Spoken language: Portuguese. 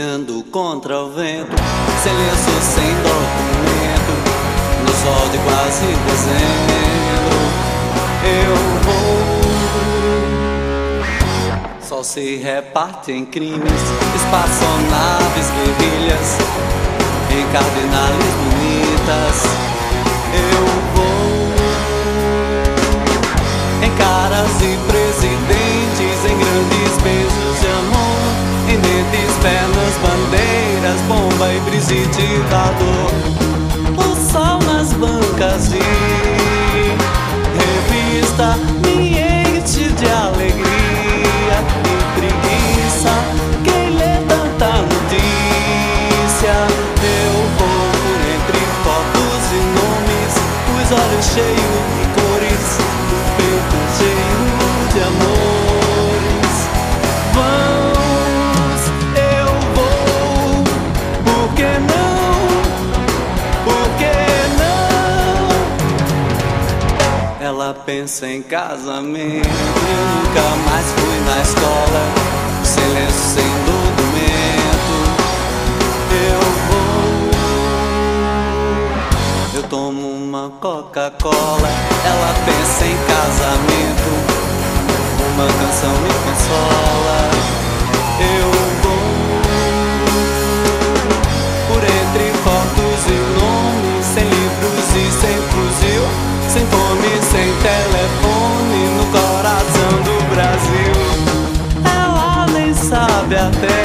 caminhando contra o vento, sem lenço, sem documento, no sol de quase dezembro. Eu vou. Sol se reparte em crimes, espaçonaves, guerrilhas, em cardinales bonitas. Eu vou em caras de presidentes, em grandes beijos de amor, em dentes, pernas, bandeiras, bomba e brisidicador. O sol nas bancas de revista me enche de alegria e preguiça. Quem lê tanta notícia? Eu vou por entre fotos e nomes, os olhos cheios de cores, o peito cheio de amores. Vamos, eu vou, por que não? Por que não? Ela pensa em casamento, eu nunca mais fui na escola, sem lenço, sem documento. Eu vou, eu tomo uma Coca-Cola, ela pensa em casamento, uma canção me consola. Eu vou por entre fotos e nomes, sem livros e sem fuzil, sem fome, sem telefone, no coração do Brasil. Ela nem sabe até